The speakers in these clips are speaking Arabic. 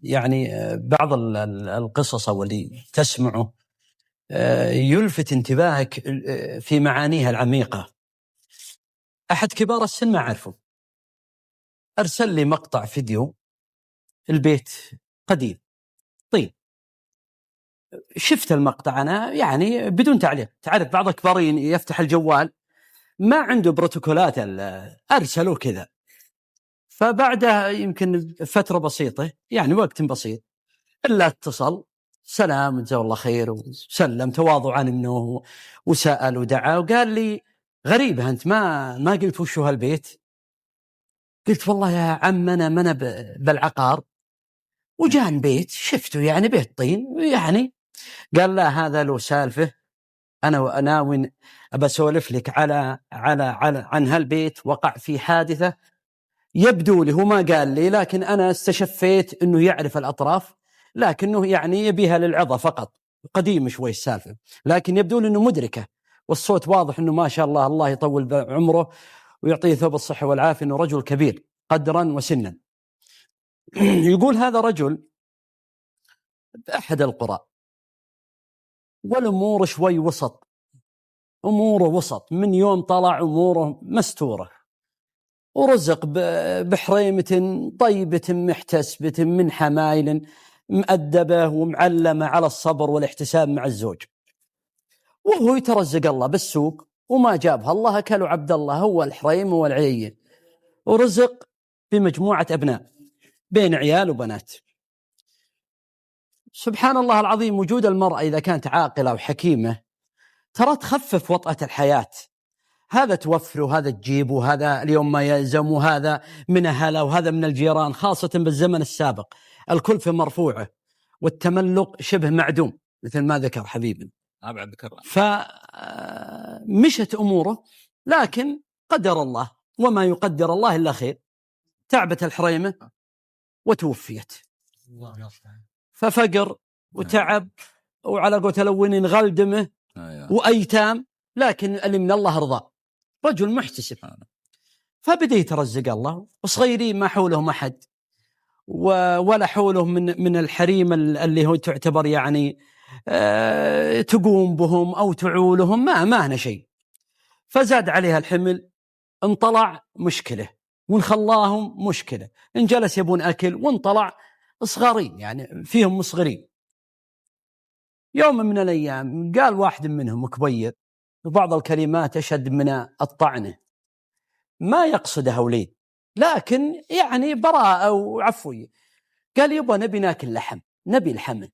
يعني بعض القصص واللي تسمعه يلفت انتباهك في معانيها العميقة. أحد كبار السن ما أعرفه أرسل لي مقطع فيديو، البيت قديم طيب، شفت المقطع أنا يعني بدون تعليق. تعرف بعض الكبارين يفتح الجوال ما عنده بروتوكولات، أرسلوا كذا. فبعدها يمكن فترة بسيطة يعني وقت بسيط إلا اتصل، سلام جزاه الله خير، وسلم تواضعا منه وسأل ودعا وقال لي غريبة أنت ما قلت وش هو هالبيت. قلت والله يا عم أنا من بالعقار وجان بيت شفته يعني بيت طين يعني. قال لا هذا له سالفة، أنا ناوي أبى أسولف لك على عن هالبيت. وقع في حادثة يبدو لي، هو ما قال لي لكن أنا استشفيت أنه يعرف الأطراف، لكنه يعني يبيها للعظة فقط. قديم شوي السالفة لكن يبدو لي أنه مدركة، والصوت واضح أنه ما شاء الله الله يطول عمره ويعطيه ثوب الصحة والعافية، أنه رجل كبير قدرا وسنا. يقول هذا رجل بأحد القرى والأمور شوي وسط، أموره وسط، من يوم طلع أموره مستورة، ورزق بحريمة طيبة محتسبة من حمايل مؤدبة ومعلمة على الصبر والاحتساب مع الزوج، وهو يترزق الله بالسوق وما جابها الله أكل عبد الله هو الحريم والعيين، ورزق بمجموعة أبناء بين عيال وبنات. سبحان الله العظيم، وجود المرأة إذا كانت عاقلة وحكيمة ترى تخفف وطأة الحياة. هذا توفر وهذا تجيب وهذا اليوم ما يلزم وهذا من أهله وهذا من الجيران، خاصة بالزمن السابق الكلفة مرفوعة والتملق شبه معدوم مثل ما ذكر حبيبنا. فمشت أموره، لكن قدر الله وما يقدر الله إلا خير. تعبت الحريمة وتوفيت، ففقر وتعب وعلى قوة الأولين غل دمه وأيتام، لكن اللي من الله رضا، رجل محتسب. فبدأ يترزق الله، وصغيرين ما حولهم أحد ولا حوله من الحريم اللي هو تعتبر يعني تقوم بهم أو تعولهم، ما هنا شيء. فزاد عليها الحمل، انطلع مشكلة، ونخلاهم مشكلة، إن جلس يبون أكل وانطلع صغارين يعني فيهم مصغرين. يوم من الأيام قال واحد منهم كبير وبعض الكلمات أشد من الطعنة، ما يقصدها وليد لكن يعني براءة وعفوية. قال يبا نبي ناكل لحم، نبي الحمل،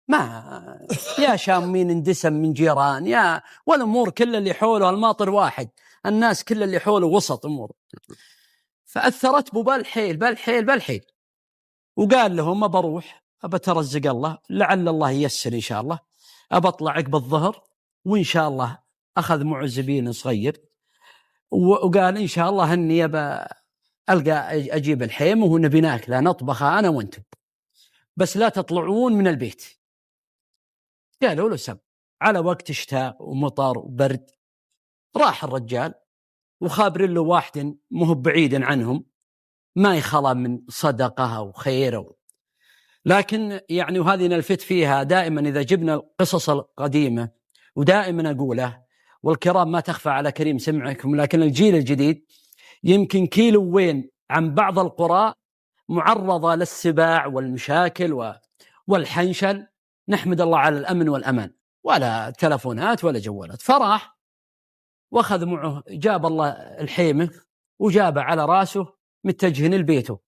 ما يا شامين اندسم من جيران يا والأمور كل اللي حوله الماطر واحد، الناس كل اللي حوله وسط أمور. فأثرت بو بالحيل وقال لهم ما بروح أبى ترزق الله، لعل الله ييسر إن شاء الله، أبى أطلع عقب الظهر وإن شاء الله أخذ معزبين صغير، وقال إن شاء الله أني أبى ألقى أجيب الحيم ونبي ناكله نطبخها أنا وأنتم، بس لا تطلعون من البيت. قالوا له سب على وقت شتاء ومطر وبرد. راح الرجال وخابر له واحد مو بعيد عنهم ما يخلى من صدقه وخيره. لكن يعني وهذه نلفت فيها دائما إذا جبنا القصص القديمة، ودائما أقوله والكرام ما تخفى على كريم سمعكم، لكن الجيل الجديد يمكن كيلو وين عن بعض القرى معرضة للسباع والمشاكل والحنشل. نحمد الله على الأمن والأمان، ولا تلفونات ولا جوالات. فراح واخذ معه، جاب الله الحيمة وجابه على راسه متجهن لبيته،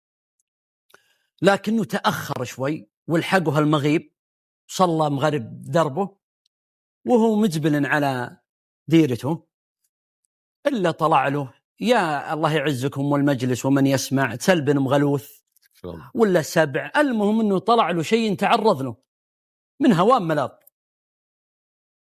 لكنه تأخر شوي والحقه المغيب، صلى مغرب دربه وهو مجبل على ديرته، إلا طلع له يا الله يعزكم والمجلس ومن يسمع سلب مغلوث ولا سبع. المهم أنه طلع له شيء تعرض له من هوام ملاط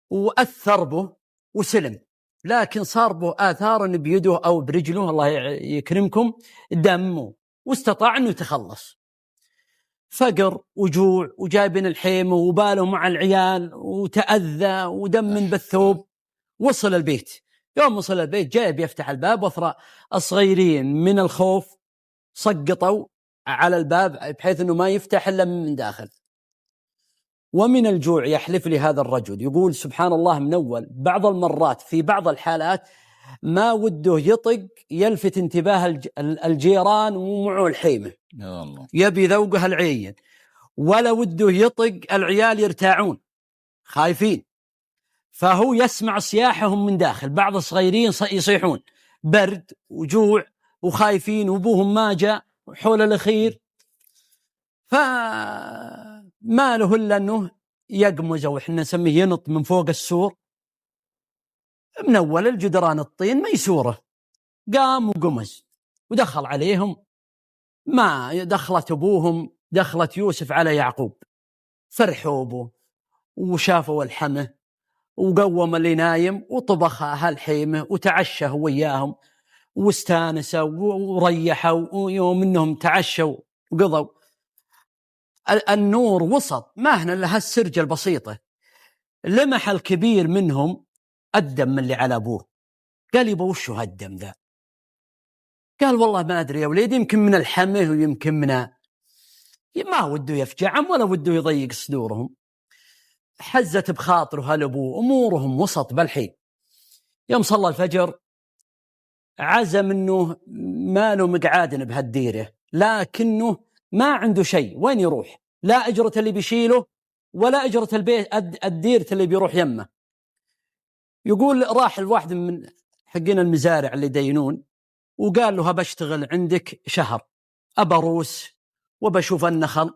وأثر به وسلم، لكن صار به آثار بيده أو برجله الله يكرمكم دمه، واستطاع أنه يتخلص. فقر وجوع وجايبين الحيمة وباله مع العيال وتأذى ودم من بالثوب. وصل البيت، يوم وصل البيت جايب يفتح الباب، وثرى الصغيرين من الخوف سقطوا على الباب بحيث أنه ما يفتح إلا من داخل. ومن الجوع يحلف لي هذا الرجل، يقول سبحان الله من أول بعض المرات في بعض الحالات ما وده يطق يلفت انتباه الجيران ومعه الحيمة، يبي ذوقها العين، ولا وده يطق العيال يرتاعون خايفين، فهو يسمع صياحهم من داخل، بعض الصغيرين يصيحون برد وجوع وخايفين وابوهم ما جاء حول الأخير، فما له إلا أنه يقمز أو إحنا نسميه ينط من فوق السور من أول الجدران الطين ميسورة، قام وقمز ودخل عليهم، ما دخلت أبوهم دخلت يوسف على يعقوب، فرحوا به وشافوا الحمه وقوم اللي نايم وطبخ هالحيمة وتعشى وياهم واستانسوا وريحوا، ويوم انهم تعشوا وقضوا النور وسط ما هنا لها السرجة البسيطة، لمح الكبير منهم الدم اللي على أبوه، قال يبا وشو هالدم ذا؟ قال والله ما أدري يا وليدي، يمكن من الحمه ويمكن من ما وده يفجعهم ولا وده يضيق صدورهم. حزت بخاطره هالأبوه، أمورهم وسط بالحين. يوم صلى الفجر عزم أنه ما له مقعاد بهالديرة، لكنه ما عنده شيء وين يروح، لا أجرة اللي بيشيله ولا أجرة البيت الديرة اللي بيروح يمه. يقول راح الواحد من حقين المزارع اللي دينون وقال له بشتغل عندك شهر، أبروس وبشوف النخل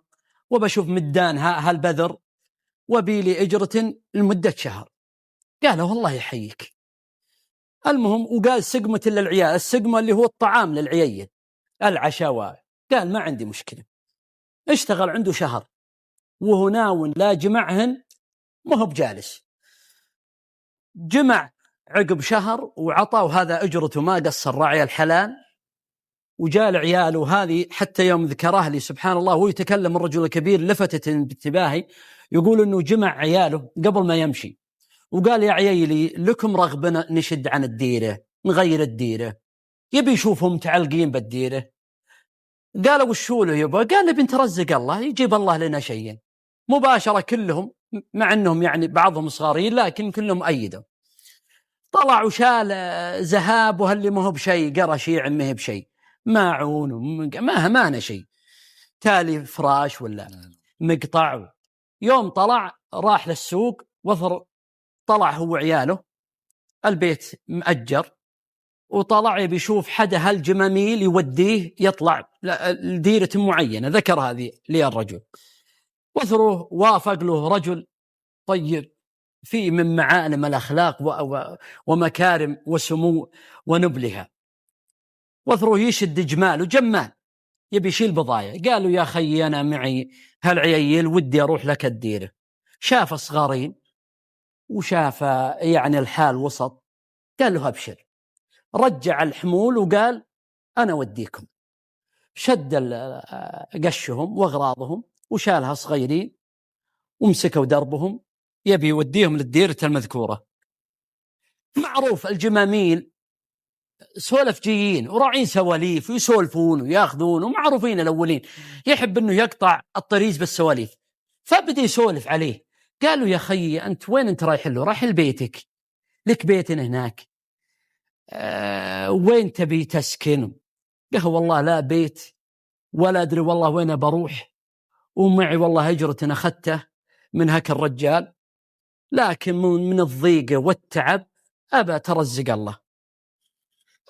وبشوف مدان هالبذر وبيلي أجرة لمدة شهر. قال والله يحييك. المهم وقال سقمة للعيال، السقمة اللي هو الطعام للعيال العشاء، قال ما عندي مشكلة. اشتغل عنده شهر وهو ناون لا جمعهن ما هو بجالس، جمع عقب شهر وعطاه هذا أجرته ما قصر راعي الحلال، وجاء عياله هذه حتى يوم ذكره لي سبحان الله وهو يتكلم الرجل الكبير لفتت بانتباهي، يقول انه جمع عياله قبل ما يمشي وقال يا عيالي لكم رغبنا نشد عن الديرة نغير الديرة، يبي يشوفهم متعلقين بالديرة. قالوا وشو له يبا؟ قال بنت رزق الله يجيب الله لنا شيئا مباشرة كلهم، مع انهم يعني بعضهم صغارين لكن كلهم أيدوا. طلع وشال ذهاب وهاللي ما هو بشيء، قرشيع ما هي بشيء، ماعون ما أنا شيء، تالي فراش ولا مقطع. يوم طلع راح للسوق وثر، طلع هو عياله البيت مأجر، وطلع بيشوف حدا هالجماميل يوديه يطلع لديرة معينة ذكر هذه لي الرجل، وثره وافق له رجل طيب فيه من معالم الأخلاق ومكارم وسمو ونبلها، وثره يشد جمال وجمال يبي يشيل بضايع. قالوا يا خي أنا معي هالعيال ودي أروح لك الديرة. شاف صغارين وشاف يعني الحال وسط، قال له أبشر، رجع الحمول وقال أنا وديكم. شد قشهم وأغراضهم وشالها صغيرين ومسكوا دربهم يبي يوديهم للديرة المذكورة. معروف الجماميل سولف جيين وراعين سواليف ويسولفون وياخذون ومعروفين الأولين، يحب أنه يقطع الطريز بالسواليف، فبدأ يسولف عليه. قالوا يا خي أنت وين أنت رايح له؟ رايح لبيتك، لك بيت هناك، وين تبي تسكن؟ قال والله لا بيت ولا أدري والله وين بروح، ومعي والله هجرة أخذته من هك الرجال، لكن من الضيقة والتعب أبى ترزق الله.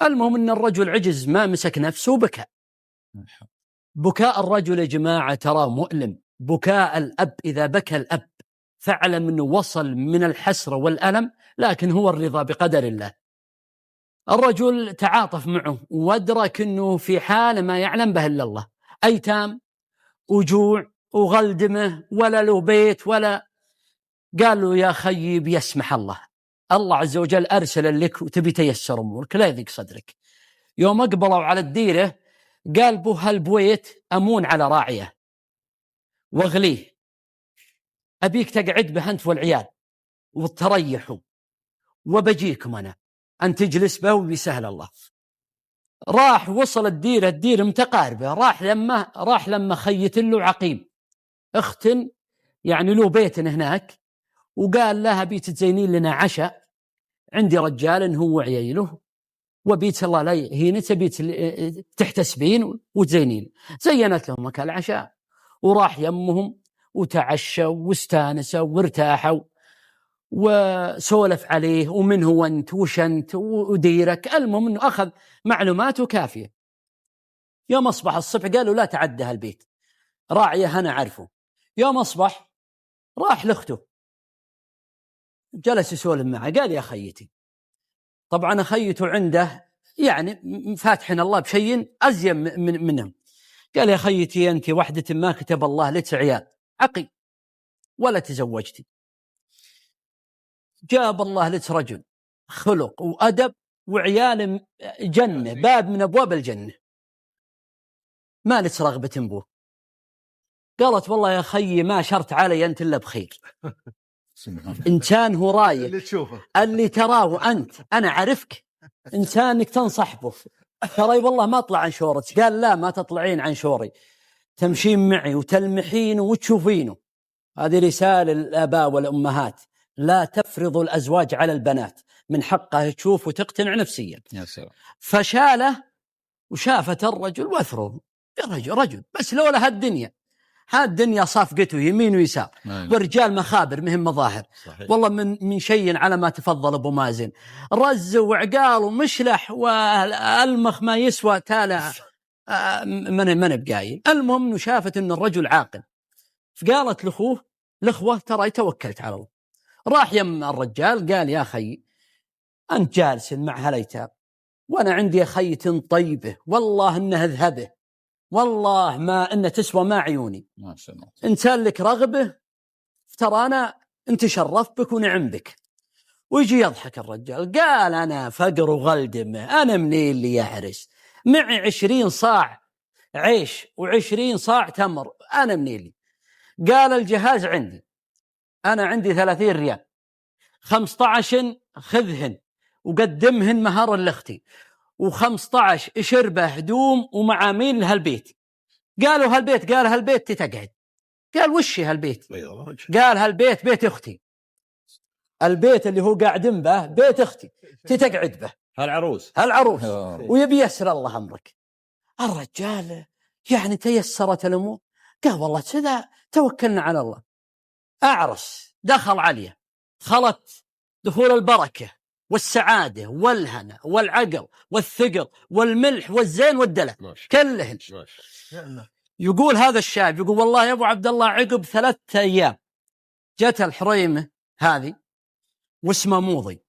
المهم أن الرجل عجز ما مسك نفسه وبكى. بكاء الرجل يا جماعة ترى مؤلم، بكاء الأب إذا بكى الأب فاعلم أنه وصل من الحسرة والألم، لكن هو الرضا بقدر الله. الرجل تعاطف معه وادرك أنه في حال ما يعلم به إلا الله، أيتام وجوع وغلدمه ولا له بيت ولا. قالوا يا خيب يسمح الله، الله عز وجل أرسل لك وتبي تيسر أمورك لا يضيق صدرك. يوم أقبلوا على الديرة قال بو هالبويت أمون على راعيه واغليه، أبيك تقعد به أنت والعيال وتريحوا، وبجيكم أنا أن تجلس به وبيسهل الله. راح وصل الدير متقاربة، راح لما خيت له عقيم اخت يعني له بيت هناك، وقال لها بيت تزينين لنا عشاء، عندي رجال هو وعياله وبيت الله لا هينت بيت تحتسبين وتزينين. زينت لهم مكان العشاء وراح يمهم وتعشوا واستانسوا وارتاحوا وسولف عليه ومن هو أنت وش أنت وديرك. المهم أنه أخذ معلوماته كافية. يوم أصبح الصبح قالوا لا تعدى هالبيت، راعيه أنا عارفه. يوم أصبح راح لأخته جلس يسولف معه، قال يا خيتي، طبعا خيته عنده يعني فاتحنا الله بشيء أزين منهم. قال يا خيتي أنت وحدة ما كتب الله لك عيال عقي ولا تزوجتي، جاب الله لك رجل خلق وأدب وعيال جنة، باب من أبواب الجنة، ما لك رغبة بوه. قالت والله يا خيي ما شرت علي أنت إلا بخير. إنسان هو رايك اللي تراه أنت أنا عارفك، إنسانك تنصح به، ترى والله ما أطلع عن شورتك. قال لا ما تطلعين عن شوري، تمشين معي وتلمحين وتشوفينه. هذه رسالة للآباء والأمهات، لا تفرضوا الأزواج على البنات، من حقها تشوف وتقتنع نفسيا. فشاله وشافت الرجل وثره رجل بس لولا هالدنيا صافقته يمين ويسار، والرجال مخابر مهم مظاهر. صحيح. والله من شيء على ما تفضل أبو مازن، رز وعقال ومشلح والمخ ما يسوى تالا من بقايل. المهم انه شافت ان الرجل عاقل، فقالت لأخوه ترى توكلت على الله. راح يم الرجال قال يا خي أنت جالس مع هالأيتام وأنا عندي خيت طيبة والله إنه ذهبه، والله ما إنه تسوى ما عيوني، ما شاء الله إنسان لك رغبة، ترى أنا أنت شرف بك ونعم بك. ويجي يضحك الرجال قال أنا فقر وغلدمه، أنا منين اللي يحرس معي 20 صاع عيش و20 صاع تمر، أنا منين لي. قال الجهاز عندي، أنا عندي 30 ريال 15 خذهن وقدمهن مهار لاختي، و15 شربه هدوم ومعامين لهالبيت. قالوا هالبيت، قال هالبيت تتقعد. قال وش هالبيت؟ قال هالبيت بيت اختي، البيت اللي هو قاعدين به بيت اختي تتقعد به، هالعروس ويبي يسر الله امرك. الرجال يعني تيسرت الامور، قال والله كذا توكلنا على الله. اعرس دخل عليه، خلت دخول البركه والسعاده والهنا والعقل والثقل والملح والزين والدلع كلهن. يقول هذا الشاب يقول والله يا ابو عبد الله عقب 3 أيام جت الحريمه هذه واسمه موضي،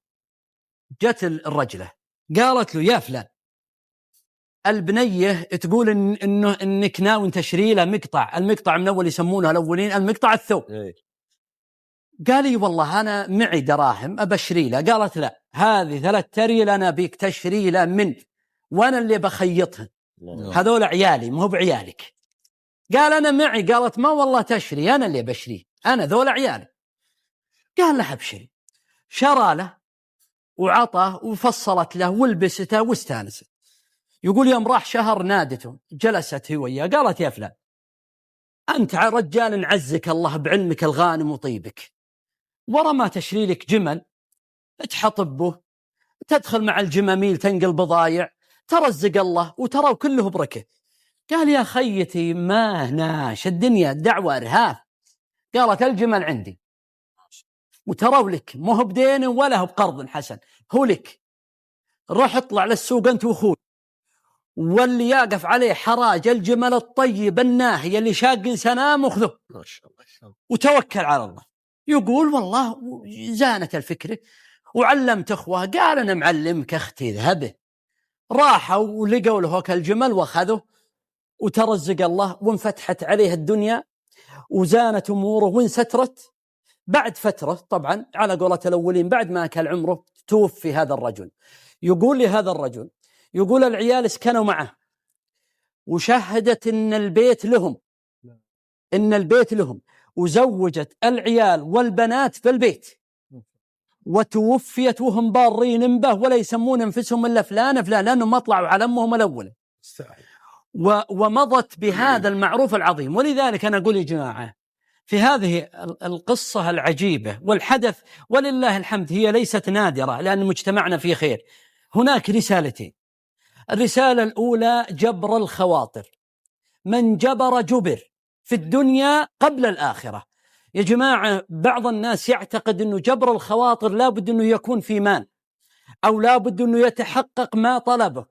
جت الرجله قالت له يا فلان البنيه تقول انك ناوي تشري له المقطع من اول يسمونه الاولين المقطع الثوب. قال لي والله انا معي دراهم ابشري له. قالت لا، هذه 3 ريال انا بيك تشري له من وانا اللي بخيطها، هذول عيالي مو بعيالك. قال انا معي. قالت ما والله تشري، انا اللي بشريه، انا ذول عيالي. قال له ابشري. شرى له وعطاه وفصلت له ولبسته واستانست. يقول يوم راح شهر نادته، جلست هي وياه قالت يا فلان أنت رجال عزك الله بعلمك الغانم وطيبك، ورا ما تشري لك جمل تحطب به تدخل مع الجماميل تنقل بضايع، ترزق الله وترى كله بركة. قال يا خيتي ما هناش الدنيا دعوة إرهاف. قالت الجمل عندي وتروا لك ما هو بدين ولا هو بقرض حسن، هو لك، روح اطلع للسوق أنت وأخوي، واللي يقف عليه حراج الجمل الطيب الناهي اللي شاق سنام وخذه وتوكل على الله. يقول والله زانت الفكرة وعلمت أخوه. قال أنا معلمك أختي ذهبه. راحوا ولقوا له الجمل وأخذه وترزق الله وانفتحت عليه الدنيا وزانت أموره وانسترت. بعد فترة طبعا على قولة الأولين بعد ما أكل عمره توفي هذا الرجل. يقول لي هذا الرجل يقول العيال اسكنوا معه وشهدت إن البيت لهم وزوجت العيال والبنات في البيت وتوفيت وهم بارين به ولا يسمون أنفسهم إلا فلان فلان، لأنهم ما طلعوا على أمهم الأول، ومضت بهذا المعروف العظيم. ولذلك أنا أقول يا جماعة في هذه القصة العجيبة والحدث ولله الحمد هي ليست نادرة لأن مجتمعنا فيه خير، هناك رسالتين. الرسالة الأولى جبر الخواطر، من جبر جبر في الدنيا قبل الآخرة. يا جماعة بعض الناس يعتقد أنه جبر الخواطر لا بد أنه يكون في مال أو لا بد أنه يتحقق ما طلبه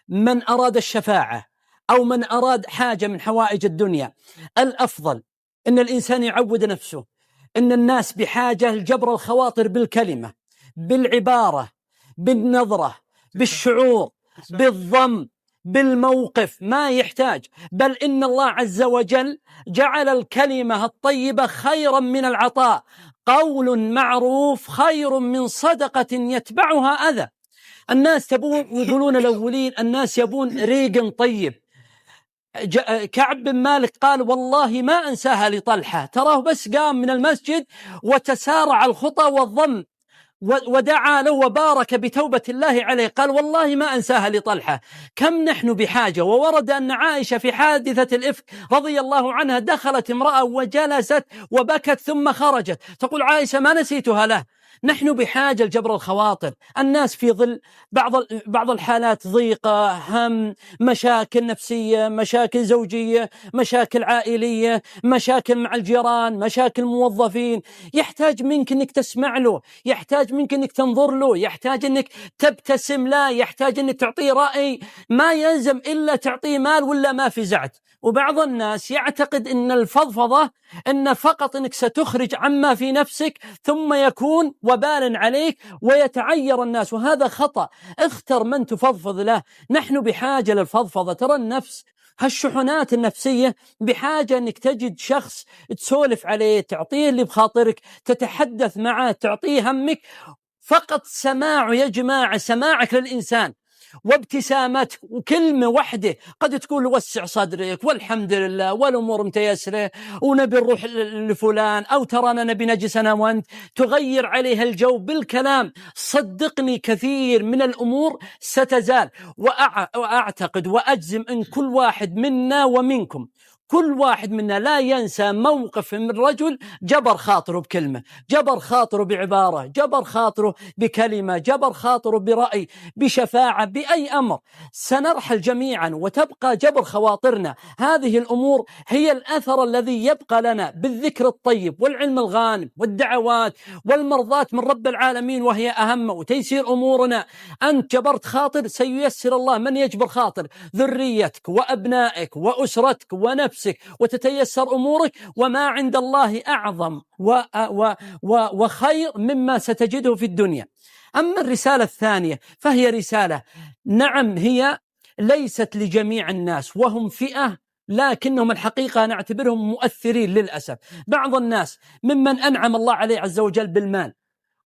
من أراد الشفاعة أو من أراد حاجة من حوائج الدنيا. الأفضل أن الإنسان يعود نفسه أن الناس بحاجة لجبر الخواطر بالكلمة، بالعبارة، بالنظرة، بالشعور، بالضم، بالموقف، ما يحتاج. بل إن الله عز وجل جعل الكلمة الطيبة خيرا من العطاء، قول معروف خير من صدقة يتبعها أذى. الناس تبون يقولون الأولين الناس يبون ريق طيب. كعب بن مالك قال والله ما أنساها لطلحة، تراه بس قام من المسجد وتسارع الخطى والضم ودعا له وبارك بتوبة الله عليه، قال والله ما أنساها لطلحة. كم نحن بحاجة. وورد أن عائشة في حادثة الإفك رضي الله عنها دخلت امرأة وجلست وبكت ثم خرجت، تقول عائشة ما نسيتها له. نحن بحاجة لجبر الخواطر. الناس في ظل بعض الحالات ضيقة، هم، مشاكل نفسية، مشاكل زوجية، مشاكل عائلية، مشاكل مع الجيران، مشاكل موظفين، يحتاج منك أنك تسمع له، يحتاج منك أنك تنظر له، يحتاج أنك تبتسم له، يحتاج أنك تعطيه رأي، ما يلزم إلا تعطيه مال ولا ما في زعت. وبعض الناس يعتقد أن الفضفضة أن فقط أنك ستخرج عما في نفسك ثم يكون وبالا عليك ويتعير الناس، وهذا خطأ. اختر من تفضفض له. نحن بحاجة للفضفضة. ترى النفس هالشحنات النفسية بحاجة أنك تجد شخص تسولف عليه، تعطيه اللي بخاطرك، تتحدث معه، تعطيه همك. فقط سماعه يا جماعة، سماعك للإنسان وابتسامته وكلمة واحدة قد تقول وسع صدرك والحمد لله والأمور متيسرة ونبي نروح لفلان أو ترانا نبي نجلس أنا وأنت، تغير عليها الجو بالكلام. صدقني كثير من الأمور ستزال. وأعتقد وأجزم أن كل واحد منا ومنكم، كل واحد منا لا ينسى موقف من رجل جبر خاطره بكلمة، جبر خاطره بعبارة، جبر خاطره بكلمة، جبر خاطره برأي، بشفاعة، بأي أمر. سنرحل جميعا وتبقى جبر خواطرنا. هذه الأمور هي الأثر الذي يبقى لنا بالذكر الطيب والعلم الغانم والدعوات والمرضات من رب العالمين، وهي أهم وتيسير أمورنا. أنت جبرت خاطر سييسر الله من يجبر خاطر ذريتك وأبنائك وأسرتك ونفسك وتتيسر أمورك. وما عند الله أعظم وخير مما ستجده في الدنيا. أما الرسالة الثانية فهي رسالة، نعم هي ليست لجميع الناس وهم فئة، لكنهم الحقيقة نعتبرهم مؤثرين للأسف. بعض الناس ممن أنعم الله عليه عز وجل بالمال،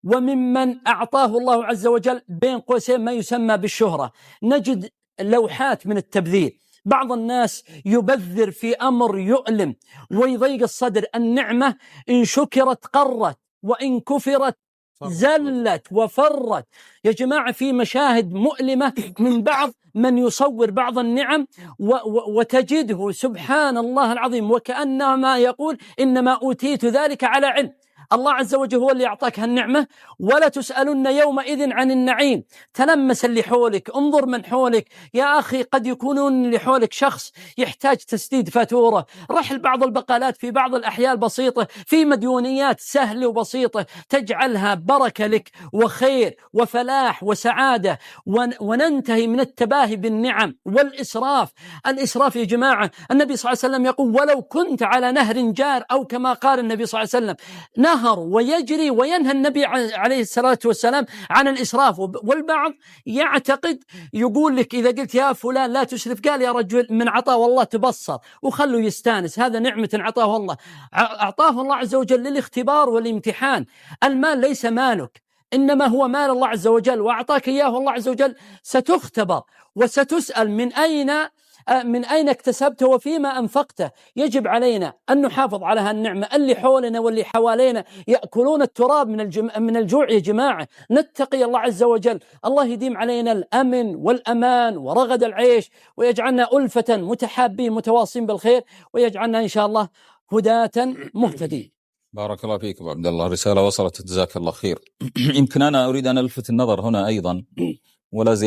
وممن أعطاه الله عز وجل بين قوسين ما يسمى بالشهرة، نجد لوحات من التبذير. بعض الناس يبذر في أمر يؤلم ويضيق الصدر. النعمة إن شكرت قرت وإن كفرت زلت وفرت. يا جماعة في مشاهد مؤلمة من بعض من يصور بعض النعم وتجده سبحان الله العظيم وكأنما يقول إنما أوتيت ذلك على علم. الله عز وجل هو اللي أعطاك هالنعمة، ولا تسألن يومئذ عن النعيم. تلمس اللي حولك، انظر من حولك يا أخي. قد يكونون اللي حولك شخص يحتاج تسديد فاتورة، رحل بعض البقالات في بعض الأحياء البسيطة في مديونيات سهلة وبسيطة تجعلها بركة لك وخير وفلاح وسعادة. وننتهي من التباهي بالنعم والإسراف. الإسراف يا جماعة النبي صلى الله عليه وسلم يقول ولو كنت على نهر جار، أو كما قال النبي صلى الله عليه وسلم نهر ويجري. وينهى النبي عليه الصلاة والسلام عن الإسراف. والبعض يعتقد يقول لك إذا قلت يا فلان لا تسرف، قال يا رجل من عطاه الله تبصر وخلوا يستانس، هذا نعمة عطاه الله، أعطاه الله عز وجل للاختبار والامتحان. المال ليس مالك، إنما هو مال الله عز وجل وأعطاك إياه الله عز وجل. ستختبر وستسأل من أين من أين اكتسبته وفيما أنفقته. يجب علينا أن نحافظ على هالنعمة. اللي حولنا واللي حوالينا يأكلون التراب من الجوع يا جماعة. نتقي الله عز وجل. الله يديم علينا الأمن والأمان ورغد العيش، ويجعلنا ألفة متحابين متواصين بالخير، ويجعلنا إن شاء الله هداة مهتدين. بارك الله فيك أبو عبد الله، رسالة وصلت، جزاك الله خير. يمكن أنا أريد أن ألفت النظر هنا أيضا ولا زيادة